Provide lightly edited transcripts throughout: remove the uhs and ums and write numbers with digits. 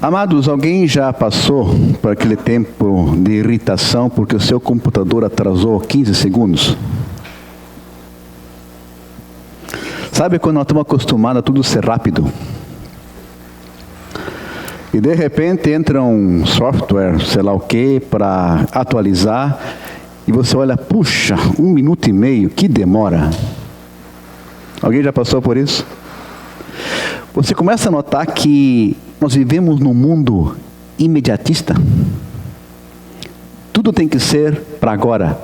Amados, alguém já passou por aquele tempo de irritação porque o seu computador atrasou 15 segundos? Sabe quando nós estamos acostumados a tudo ser rápido? E de repente entra um software, sei lá o que, para atualizar, e você olha, puxa, 1 minuto e meio, que demora. Alguém já passou por isso? Você começa a notar que nós vivemos num mundo imediatista. Tudo tem que ser para agora,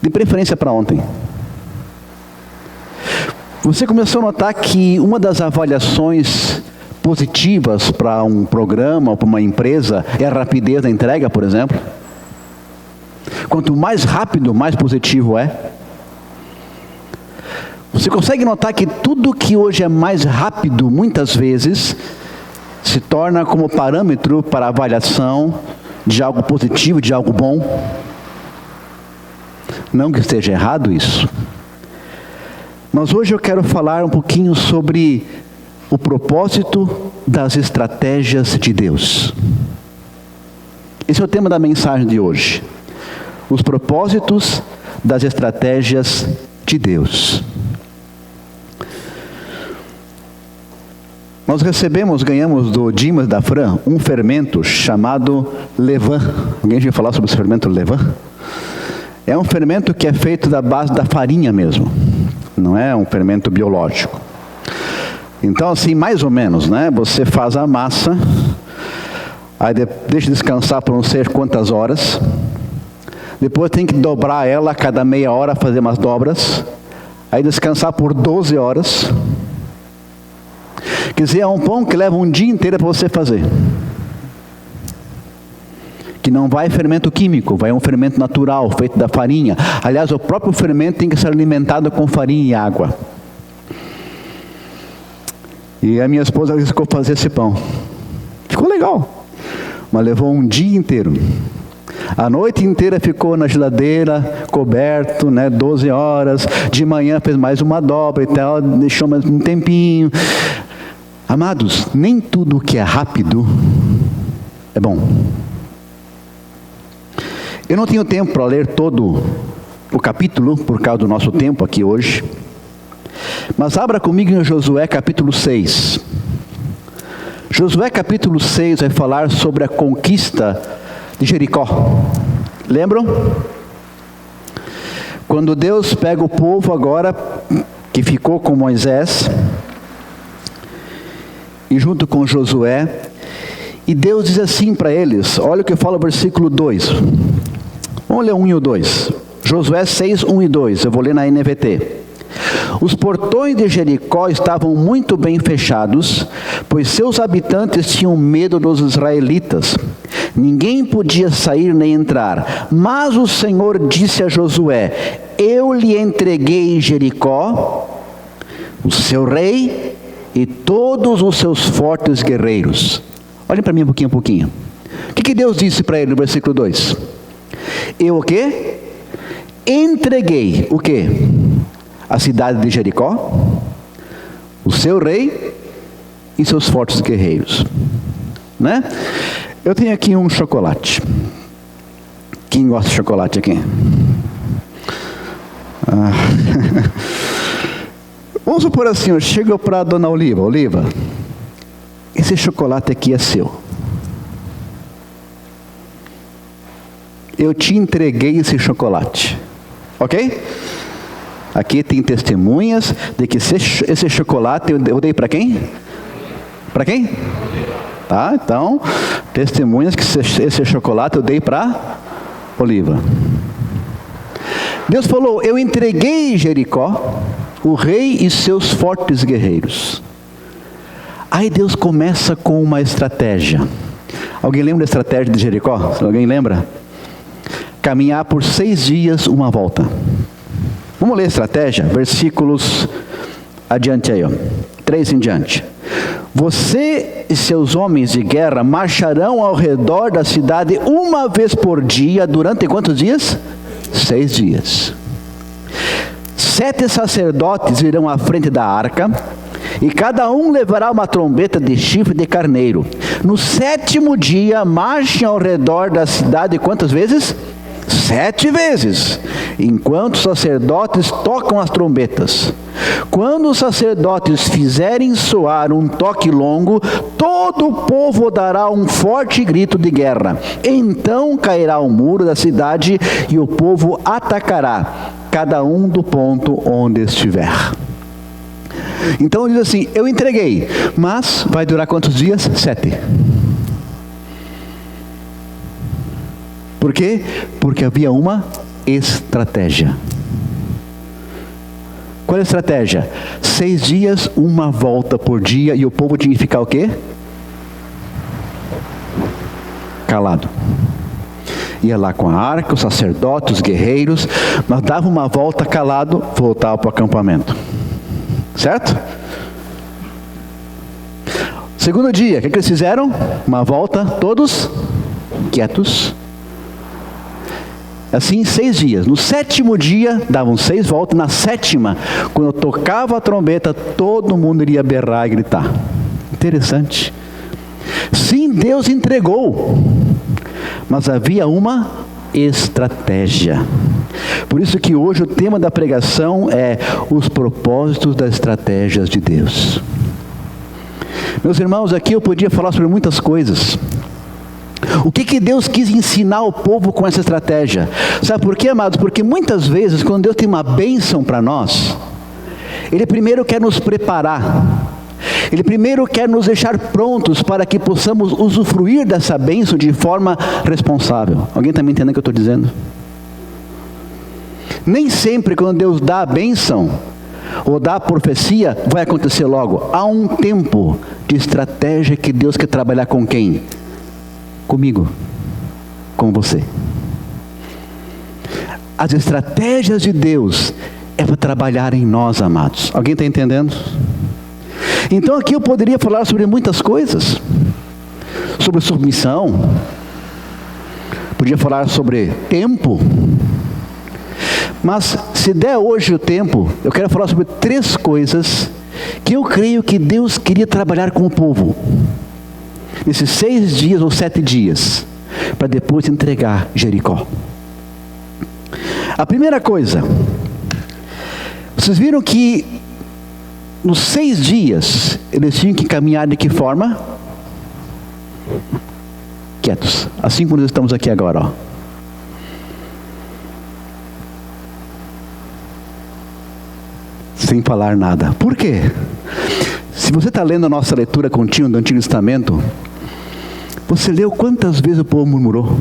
de preferência para ontem. Você começou a notar que uma das avaliações positivas para um programa ou para uma empresa é a rapidez da entrega, por exemplo. Quanto mais rápido, mais positivo é. Você consegue notar que tudo que hoje é mais rápido, muitas vezes, se torna como parâmetro para avaliação de algo positivo, de algo bom? Não que esteja errado isso. Mas hoje eu quero falar um pouquinho sobre o propósito das estratégias de Deus. Esse é o tema da mensagem de hoje. Os propósitos das estratégias de Deus. Nós ganhamos do Dimas da Fran, um fermento chamado levain. Alguém já ouviu falar sobre esse fermento levain? É um fermento que é feito da base da farinha mesmo. Não é um fermento biológico. Então, assim, mais ou menos, né? Você faz a massa, aí deixa descansar por não sei quantas horas. Depois tem que dobrar ela a cada meia hora, fazer umas dobras. Aí descansar por 12 horas. Quer dizer, é um pão que leva um dia inteiro para você fazer. Que não vai fermento químico, vai um fermento natural, feito da farinha. Aliás, o próprio fermento tem que ser alimentado com farinha e água. E a minha esposa arriscou fazer esse pão. Ficou legal, mas levou um dia inteiro. A noite inteira ficou na geladeira, coberto, 12 horas. De manhã fez mais uma dobra e tal, deixou mais um tempinho. Amados, nem tudo que é rápido é bom. Eu não tenho tempo para ler todo o capítulo, por causa do nosso tempo aqui hoje. Mas abra comigo em Josué capítulo 6. Josué capítulo 6 vai falar sobre a conquista de Jericó. Lembram? Quando Deus pega o povo agora, que ficou com Moisés, e junto com Josué, e Deus diz assim para eles, olha o que fala o versículo 2. Vamos ler 1 e o 2. Josué 6, 1 e 2, eu vou ler na NVT. Os portões de Jericó estavam muito bem fechados, pois seus habitantes tinham medo dos israelitas. Ninguém podia sair nem entrar. Mas o Senhor disse a Josué: eu lhe entreguei Jericó, o seu rei e todos os seus fortes guerreiros. Olhem para mim um pouquinho. O que Deus disse para ele no versículo 2? Eu o quê? Entreguei o quê? A cidade de Jericó, o seu rei e seus fortes guerreiros. Né? Eu tenho aqui um chocolate. Quem gosta de chocolate aqui? Vamos supor assim, eu chego para a dona Oliva. Oliva, esse chocolate aqui é seu. Eu te entreguei esse chocolate. Ok? Aqui tem testemunhas de que esse chocolate eu dei para quem? Para quem? Tá, então, testemunhas que esse chocolate eu dei para Oliva. Deus falou, eu entreguei Jericó, o rei e seus fortes guerreiros. Aí Deus começa com uma estratégia. Alguém lembra da estratégia de Jericó? Alguém lembra? Caminhar por 6 dias uma volta. Vamos ler a estratégia, versículos adiante aí, 3 em diante. Você e seus homens de guerra marcharão ao redor da cidade uma vez por dia, durante quantos dias? 6 dias. 7 sacerdotes irão à frente da arca, E cada um levará uma trombeta de chifre de carneiro. No 7º dia, marchem ao redor da cidade quantas vezes? 7 vezes, enquanto os sacerdotes tocam as trombetas. Quando os sacerdotes fizerem soar um toque longo, todo o povo dará um forte grito de guerra. Então cairá o muro da cidade e o povo atacará, cada um do ponto onde estiver. Então diz assim, eu entreguei, mas vai durar quantos dias? 7. Por quê? Porque havia uma estratégia. Qual é a estratégia? 6 dias, uma volta por dia, e o povo tinha que ficar o quê? Calado. Ia lá com a arca, os sacerdotes, os guerreiros, mas dava uma volta calado, voltava para o acampamento. Certo? 2º dia, o que eles fizeram? Uma volta, todos quietos. Assim, 6 dias. No 7º dia, davam 6 voltas. Na 7ª, quando eu tocava a trombeta, todo mundo iria berrar e gritar. Interessante. Sim, Deus entregou. Mas havia uma estratégia. Por isso que hoje o tema da pregação é os propósitos das estratégias de Deus. Meus irmãos, aqui eu podia falar sobre muitas coisas. O que Deus quis ensinar o povo com essa estratégia? Sabe por quê, amados? Porque muitas vezes, quando Deus tem uma bênção para nós, Ele primeiro quer nos preparar. Ele primeiro quer nos deixar prontos para que possamos usufruir dessa bênção de forma responsável. Alguém está me entendendo o que eu estou dizendo? Nem sempre quando Deus dá a bênção, ou dá a profecia, vai acontecer logo. Há um tempo de estratégia que Deus quer trabalhar com quem? Comigo, com você. As estratégias de Deus é para trabalhar em nós, amados. Alguém está entendendo? Então aqui eu poderia falar sobre muitas coisas. Sobre submissão. Podia falar sobre tempo. Mas se der hoje o tempo, eu quero falar sobre 3 coisas que eu creio que Deus queria trabalhar com o povo. Nesses 6 dias ou 7 dias, para depois entregar Jericó. A primeira coisa, vocês viram que nos 6 dias, eles tinham que caminhar de que forma? Quietos, assim como nós estamos aqui agora, ó. Sem falar nada. Por quê? Se você está lendo a nossa leitura contínua do Antigo Testamento, você leu quantas vezes o povo murmurou?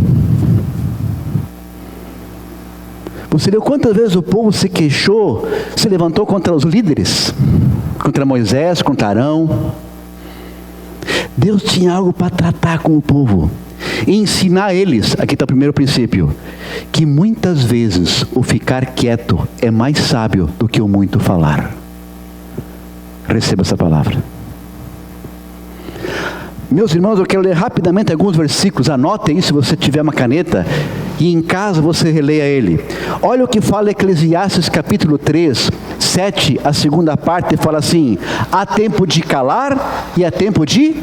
Você leu quantas vezes o povo se queixou, se levantou contra os líderes? Contra Moisés, contra Arão? Deus tinha algo para tratar com o povo. E ensinar eles, aqui está o primeiro princípio, que muitas vezes o ficar quieto é mais sábio do que o muito falar. Receba essa palavra. Meus irmãos, eu quero ler rapidamente alguns versículos. Anote aí se você tiver uma caneta e em casa você releia ele. Olha o que fala Eclesiastes capítulo 3, 7, a segunda parte fala assim: há tempo de calar e há tempo de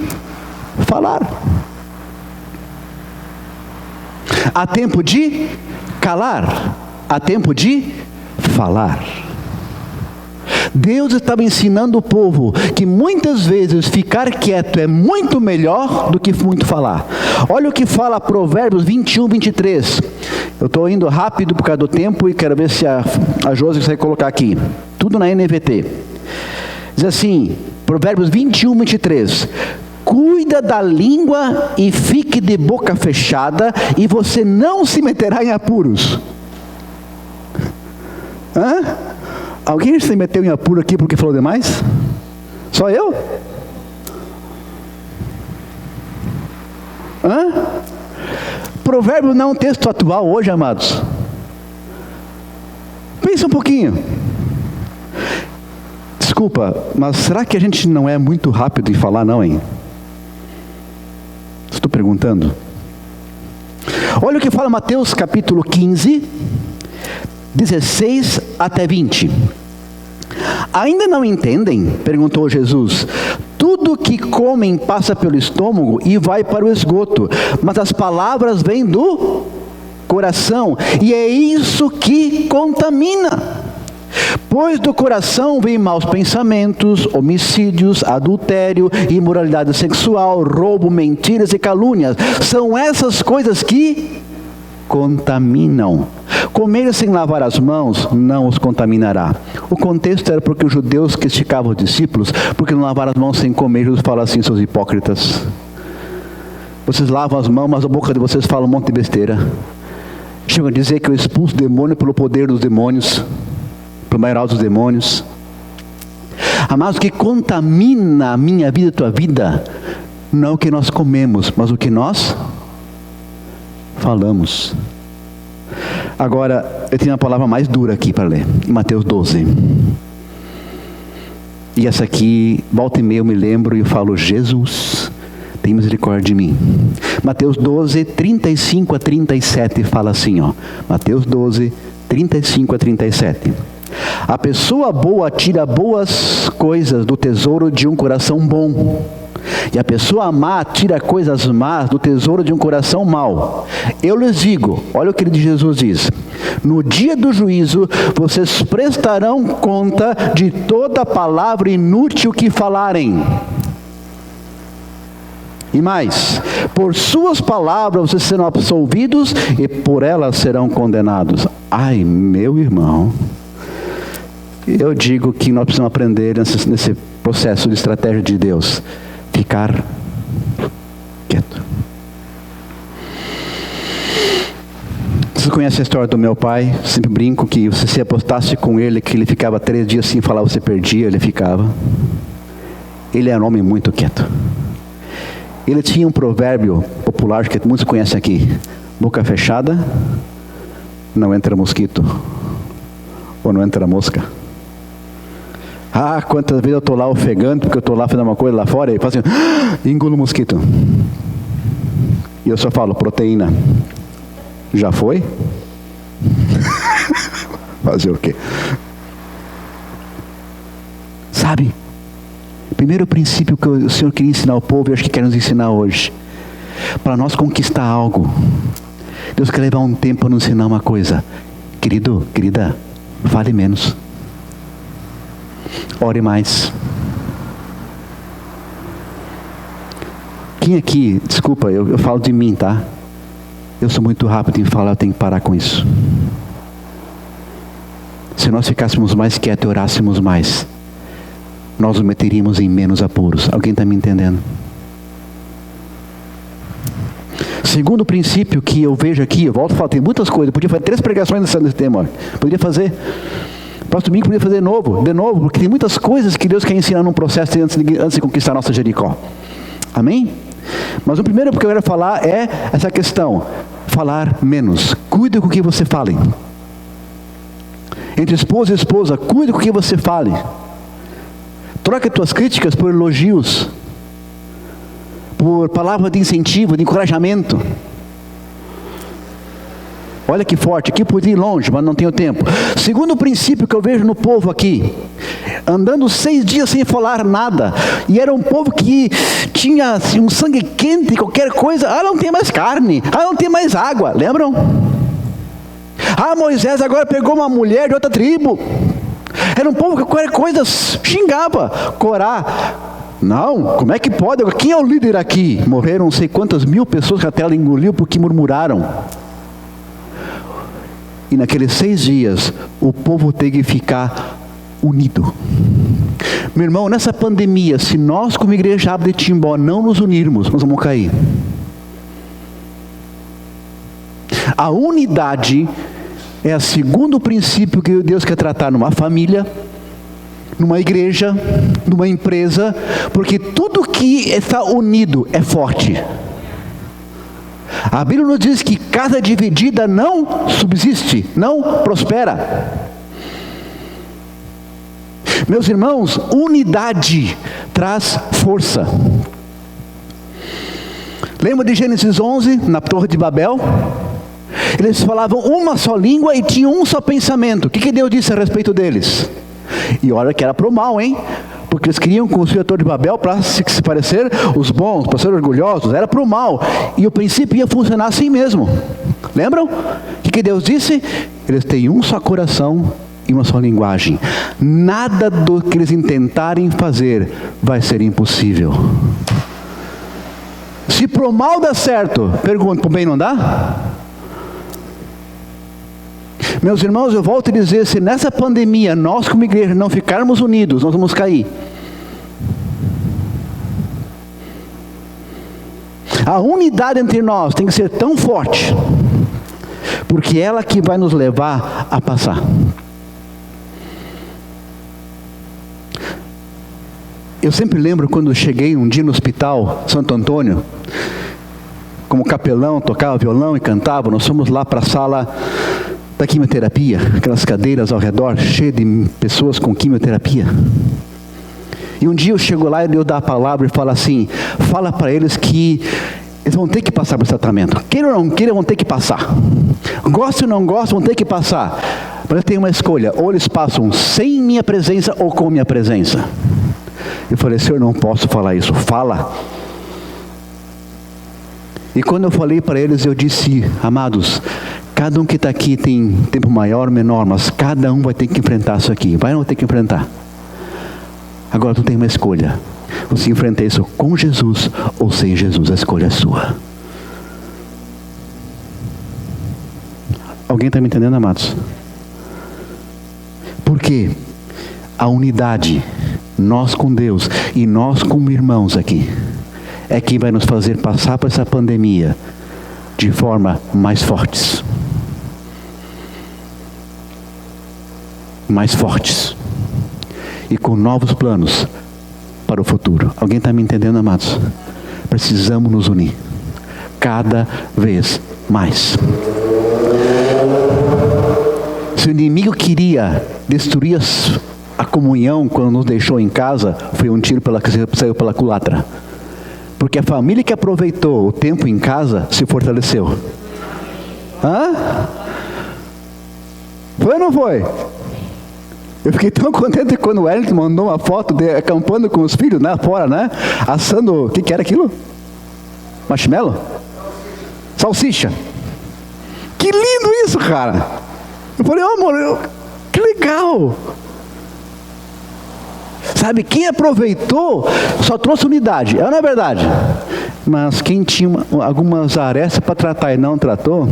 falar. Há tempo de calar, há tempo de falar. Deus estava ensinando o povo que muitas vezes ficar quieto é muito melhor do que muito falar. Olha o que fala Provérbios 21, 23. Eu estou indo rápido por causa do tempo e quero ver se a Josi vai colocar aqui. Tudo na NVT. Diz assim, Provérbios 21, 23. Cuida da língua e fique de boca fechada e você não se meterá em apuros. Hã? Alguém se meteu em apuro aqui porque falou demais? Só eu? Hã? Provérbio não é um texto atual hoje, amados. Pensa um pouquinho. Desculpa, mas será que a gente não é muito rápido em falar não, hein? Estou perguntando. Olha o que fala Mateus capítulo 15, 16 até 20. Ainda não entendem? Perguntou Jesus. Tudo que comem passa pelo estômago e vai para o esgoto, mas as palavras vêm do coração, e é isso que contamina. Pois do coração vêm maus pensamentos, homicídios, adultério, imoralidade sexual, roubo, mentiras e calúnias. São essas coisas que contaminam. Comer sem lavar as mãos não os contaminará. O contexto era porque os judeus criticavam os discípulos porque não lavaram as mãos sem comer. Jesus fala assim: seus hipócritas, vocês lavam as mãos, mas a boca de vocês fala um monte de besteira. Chegam a dizer que eu expulso o demônio pelo poder dos demônios, pelo maior dos demônios. Amados, o que contamina a minha vida e a tua vida não é o que nós comemos, mas o que nós falamos. Agora, eu tenho uma palavra mais dura aqui para ler, em Mateus 12. E essa aqui, volta e meia eu me lembro e eu falo: Jesus, tem misericórdia de mim. Mateus 12, 35 a 37 fala assim, ó. Mateus 12, 35 a 37. A pessoa boa tira boas coisas do tesouro de um coração bom, e a pessoa má tira coisas más do tesouro de um coração mau. Eu lhes digo, olha o que Jesus diz: no dia do juízo, vocês prestarão conta de toda palavra inútil que falarem. E mais, por suas palavras vocês serão absolvidos e por elas serão condenados. Ai, meu irmão, eu digo que nós precisamos aprender nesse processo de estratégia de Deus, ficar quieto. Vocês conhecem a história do meu pai? Sempre brinco que se você apostasse com ele que ele ficava 3 dias sem falar, você perdia, ele ficava. Ele era um homem muito quieto. Ele tinha um provérbio popular que muitos conhecem aqui: boca fechada, não entra mosquito, ou não entra mosca. Ah, quantas vezes eu estou lá ofegando, porque eu estou lá fazendo uma coisa lá fora, e faço assim, engulo o mosquito. E eu só falo: proteína. Já foi? Fazer o quê? Sabe? Primeiro princípio que o Senhor queria ensinar ao povo, e acho que quer nos ensinar hoje. Para nós conquistar algo, Deus quer levar um tempo para nos ensinar uma coisa. Querido, querida, fale menos. Ore mais. Quem aqui, desculpa, eu falo de mim, tá? Eu sou muito rápido em falar, eu tenho que parar com isso. Se nós ficássemos mais quietos e orássemos mais, nós nos meteríamos em menos apuros. Alguém está me entendendo? Segundo princípio que eu vejo aqui, eu volto a falar, tem muitas coisas, eu podia fazer 3 pregações nesse tema, poderia fazer. Próximo domingo podia fazer de novo, porque tem muitas coisas que Deus quer ensinar num processo antes de conquistar a nossa Jericó. Amém? Mas o primeiro que eu quero falar é essa questão: falar menos. Cuide com o que você fale. Entre esposa e esposa, cuide com o que você fale. Troque tuas críticas por elogios, por palavras de incentivo, de encorajamento. Olha que forte, aqui podia ir longe, mas não tenho tempo. Segundo princípio que eu vejo no povo aqui, andando 6 dias sem falar nada, e era um povo que tinha assim, um sangue quente, qualquer coisa, não tem mais carne, não tem mais água, lembram? Moisés agora pegou uma mulher de outra tribo. Era um povo que qualquer coisa xingava. Corá, não, como é que pode? Quem é o líder aqui? Morreram não sei quantas mil pessoas que a terra engoliu porque murmuraram. E naqueles 6 dias, o povo teve que ficar unido. Meu irmão, nessa pandemia, se nós como igreja Abre de Timbó não nos unirmos, nós vamos cair. A unidade é o segundo princípio que Deus quer tratar numa família, numa igreja, numa empresa, porque tudo que está unido é forte. A Bíblia nos diz que casa dividida não subsiste, não prospera. Meus irmãos, unidade traz força. Lembra de Gênesis 11, na Torre de Babel? Eles falavam uma só língua e tinham um só pensamento. O que Deus disse a respeito deles? E olha que era pro mal, hein? Porque eles queriam construir a Torre de Babel para se parecer os bons, para ser orgulhosos. Era pro mal. E o princípio ia funcionar assim mesmo. Lembram? O que Deus disse? Eles têm um só coração e uma só linguagem. Nada do que eles intentarem fazer vai ser impossível. Se pro mal dá certo, pergunto, pro bem não dá? Meus irmãos, eu volto a dizer, se nessa pandemia nós como igreja não ficarmos unidos, nós vamos cair. A unidade entre nós tem que ser tão forte, porque é ela que vai nos levar a passar. Eu sempre lembro quando cheguei um dia no hospital Santo Antônio, como capelão, tocava violão e cantava. Nós fomos lá para a sala da quimioterapia, aquelas cadeiras ao redor, cheias de pessoas com quimioterapia. E um dia eu chego lá e Deus dá a palavra e fala assim, fala para eles que eles vão ter que passar por esse tratamento. Queiram ou não queiram, vão ter que passar. Gostem ou não gostem, vão ter que passar. Mas eles têm uma escolha, ou eles passam sem minha presença ou com minha presença. Eu falei, Senhor, não posso falar isso, fala. E quando eu falei para eles, eu disse, amados, cada um que está aqui tem tempo maior ou menor, mas cada um vai ter que enfrentar isso aqui. Vai ou não ter que enfrentar? Agora tu tem uma escolha. Você enfrenta isso com Jesus ou sem Jesus, a escolha é sua. Alguém está me entendendo, amados? Porque a unidade, nós com Deus e nós como irmãos aqui, é que vai nos fazer passar por essa pandemia de forma mais fortes. Mais fortes. E com novos planos para o futuro. Alguém está me entendendo, amados? Precisamos nos unir. Cada vez mais. Se o inimigo queria destruir a comunhão quando nos deixou em casa, foi um tiro que saiu pela culatra. Porque a família que aproveitou o tempo em casa se fortaleceu. Hã? Foi ou não foi? Eu fiquei tão contente quando o Wellington mandou uma foto de acampando com os filhos, né, fora, né? Assando, o que era aquilo? Marshmallow? Salsicha. Que lindo isso, cara! Eu falei, amor, que legal! Sabe, quem aproveitou só trouxe unidade, não é verdade? Mas quem tinha algumas arestas para tratar e não tratou,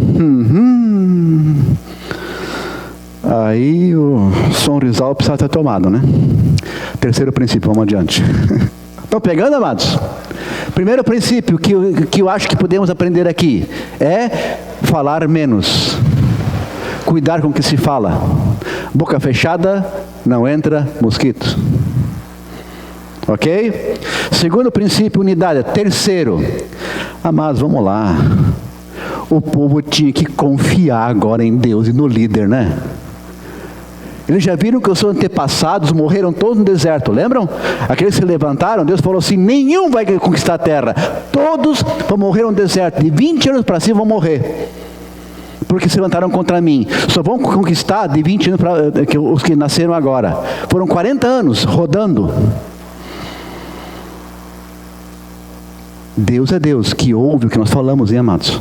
aí o sonrisal precisa ter tomado, né? Terceiro princípio, vamos adiante. Estão pegando, amados? Primeiro princípio que eu acho que podemos aprender aqui é falar menos. Cuidar com o que se fala. Boca fechada, não entra mosquito. Ok? Segundo princípio, unidade. Terceiro, amados, vamos lá. O povo tinha que confiar agora em Deus e no líder, né? Eles já viram que os seus antepassados morreram todos no deserto, lembram? Aqueles que se levantaram, Deus falou assim, nenhum vai conquistar a terra. Todos vão morrer no deserto. De 20 anos para cima vão morrer. Porque se levantaram contra mim. Só vão conquistar de 20 anos para os que nasceram agora. Foram 40 anos rodando. Deus é Deus que ouve o que nós falamos, hein, amados?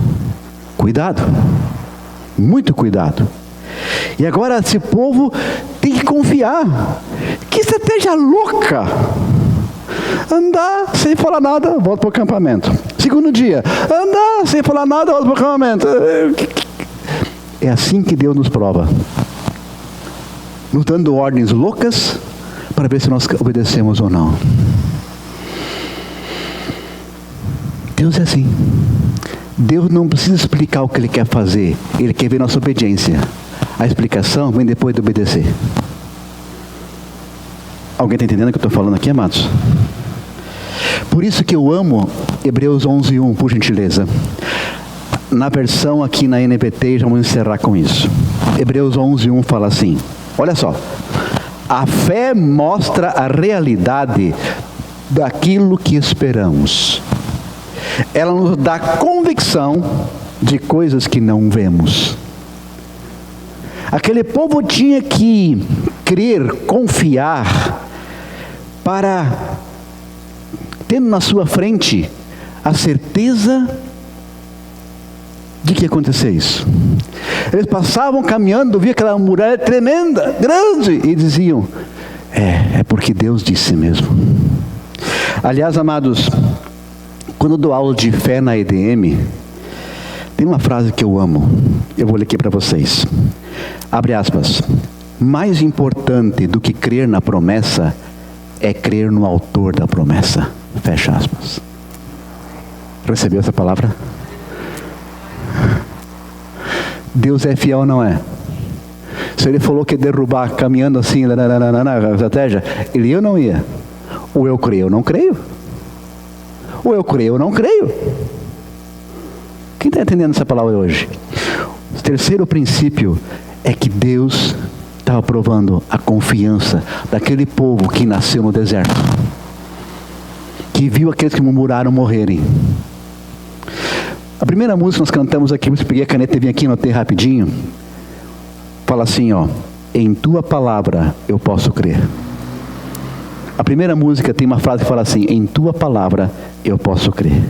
Cuidado. Muito cuidado. E agora esse povo tem que confiar. Que estratégia louca! Andar sem falar nada, volta para o acampamento. Segundo dia, andar sem falar nada, volta para o acampamento. É assim que Deus nos prova. Nos dando ordens loucas para ver se nós obedecemos ou não. Deus é assim. Deus não precisa explicar o que Ele quer fazer. Ele quer ver nossa obediência. A explicação vem depois de obedecer. Alguém está entendendo o que eu estou falando aqui, amados? Por isso que eu amo Hebreus 11:1, por gentileza. Na versão aqui na NVT, já vamos encerrar com isso. Hebreus 11:1 fala assim, olha só. A fé mostra a realidade daquilo que esperamos. Ela nos dá convicção de coisas que não vemos. Aquele povo tinha que crer, confiar, para, tendo na sua frente a certeza de que ia acontecer isso. Eles passavam caminhando, via aquela muralha tremenda, grande, e diziam, é porque Deus disse mesmo. Aliás, amados, quando eu dou aula de fé na EDM, tem uma frase que eu amo, eu vou ler aqui para vocês. Abre aspas. Mais importante do que crer na promessa é crer no autor da promessa. Fecha aspas. Recebeu essa palavra? Deus é fiel ou não é? Se ele falou que ia derrubar caminhando assim, na estratégia, ele ia ou não ia? Ou eu creio ou não creio? Ou eu creio ou não creio? Quem está entendendo essa palavra hoje? O terceiro princípio é que Deus estava provando a confiança daquele povo que nasceu no deserto, que viu aqueles que murmuraram morrerem. A primeira música que nós cantamos aqui, eu peguei a caneta e vim aqui, anotei rapidinho, fala assim, ó, em tua palavra eu posso crer. A primeira música tem uma frase que fala assim, em tua palavra eu posso crer.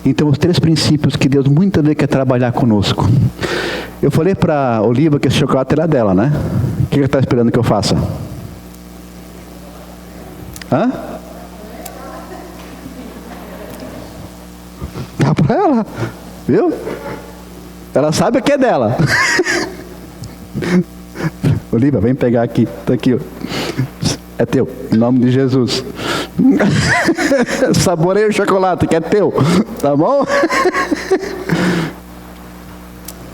Então, os três princípios que Deus muitas vezes quer trabalhar conosco. Eu falei para a Oliva que esse chocolate era dela, né? O que ela está esperando que eu faça? Hã? Dá para ela, viu? Ela sabe que é dela. Oliva, vem pegar aqui. Está aqui, ó. É teu, em nome de Jesus. Saboreia o chocolate, que é teu. Tá bom?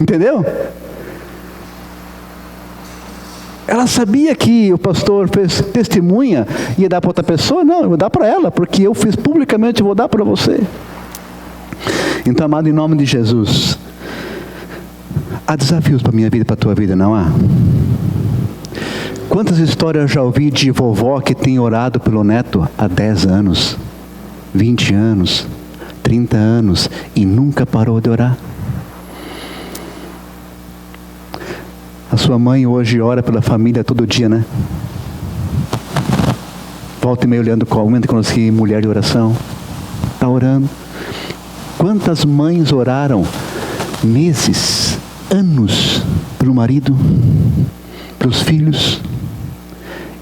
Entendeu? Ela sabia que o pastor fez testemunha, ia dar para outra pessoa? Não, eu vou dar para ela, porque eu fiz publicamente, eu vou dar para você. Então, amado, em nome de Jesus, há desafios para a minha vida e para a tua vida, não há? Quantas histórias eu já ouvi de vovó que tem orado pelo neto há 10 anos, 20 anos, 30 anos e nunca parou de orar? A sua mãe hoje ora pela família todo dia, né? Volta e meia olhando qual momento que eu conheci mulher de oração. Está orando. Quantas mães oraram meses, anos pelo marido, pelos filhos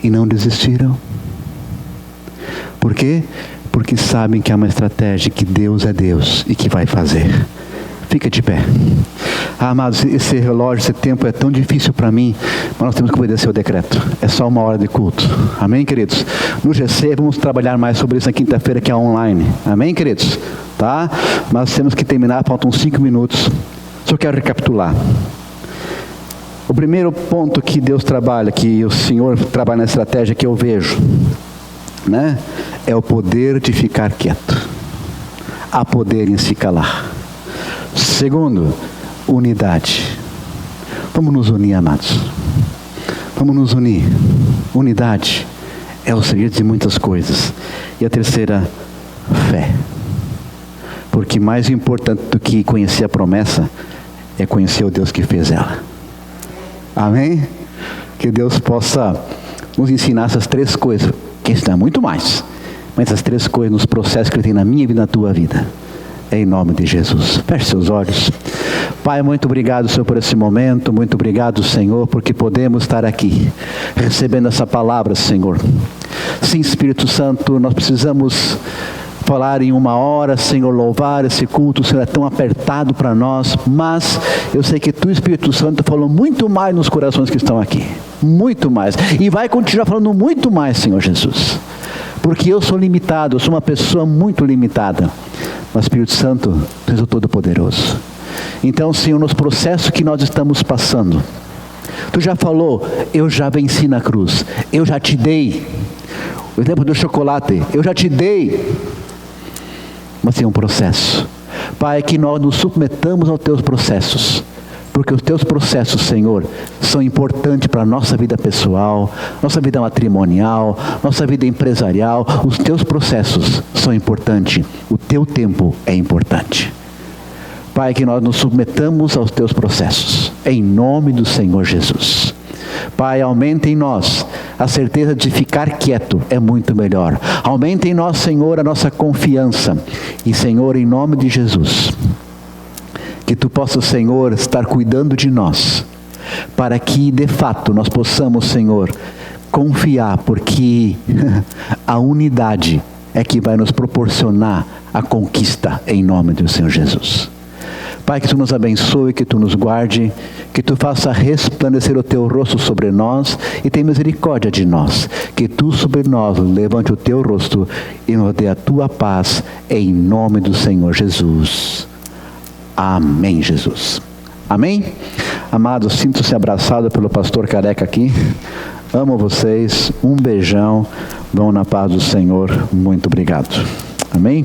e não desistiram? Por quê? Porque sabem que há uma estratégia, que Deus é Deus e que vai fazer. Fica de pé. Amados, esse relógio, esse tempo é tão difícil para mim, mas nós temos que obedecer o decreto. É só uma hora de culto. Amém, queridos? No GC, vamos trabalhar mais sobre isso na quinta-feira, que é online. Amém, queridos? Tá? Mas temos que terminar, faltam 5 minutos. Só quero recapitular. O primeiro ponto que Deus trabalha, que o Senhor trabalha na estratégia que eu vejo, né? É o poder de ficar quieto. Há poder em se calar. Segundo, unidade. Vamos nos unir, amados. Vamos nos unir. Unidade é o segredo de muitas coisas. E a terceira, fé. Porque mais importante do que conhecer a promessa é conhecer o Deus que fez ela. Amém? Que Deus possa nos ensinar essas três coisas, que está muito mais, mas essas três coisas nos processos que Ele tem na minha vida e na tua vida. Em nome de Jesus. Feche seus olhos. Pai, muito obrigado, Senhor, por esse momento. Muito obrigado, Senhor, porque podemos estar aqui, recebendo essa palavra, Senhor. Sim, Espírito Santo, nós precisamos falar em 1 hora, Senhor, louvar esse culto. O Senhor é tão apertado para nós, mas eu sei que Tu, Espírito Santo, falou muito mais nos corações que estão aqui. Muito mais. E vai continuar falando muito mais, Senhor Jesus. Porque eu sou limitado, eu sou uma pessoa muito limitada. Mas, Espírito Santo, Tu és o Todo-Poderoso. Então, Senhor, nos processos que nós estamos passando, Tu já falou, eu já venci na cruz, eu já te dei. O exemplo do chocolate, eu já te dei. Mas tem um processo. Pai, que nós nos submetamos aos Teus processos. Porque os Teus processos, Senhor, são importantes para a nossa vida pessoal, nossa vida matrimonial, nossa vida empresarial. Os Teus processos são importantes. O Teu tempo é importante. Pai, que nós nos submetamos aos Teus processos. Em nome do Senhor Jesus. Pai, aumenta em nós a certeza de ficar quieto, é muito melhor. Aumenta em nós, Senhor, a nossa confiança. E, Senhor, em nome de Jesus, que Tu possas, Senhor, estar cuidando de nós, para que, de fato, nós possamos, Senhor, confiar, porque a unidade é que vai nos proporcionar a conquista, em nome do Senhor Jesus. Pai, que Tu nos abençoe, que Tu nos guarde, que Tu faça resplandecer o Teu rosto sobre nós e tenha misericórdia de nós. Que Tu sobre nós levante o Teu rosto e nos dê a Tua paz, em nome do Senhor Jesus. Amém, Jesus. Amém? Amados, sinto-se abraçado pelo pastor Careca aqui. Amo vocês. Um beijão. Vão na paz do Senhor. Muito obrigado. Amém?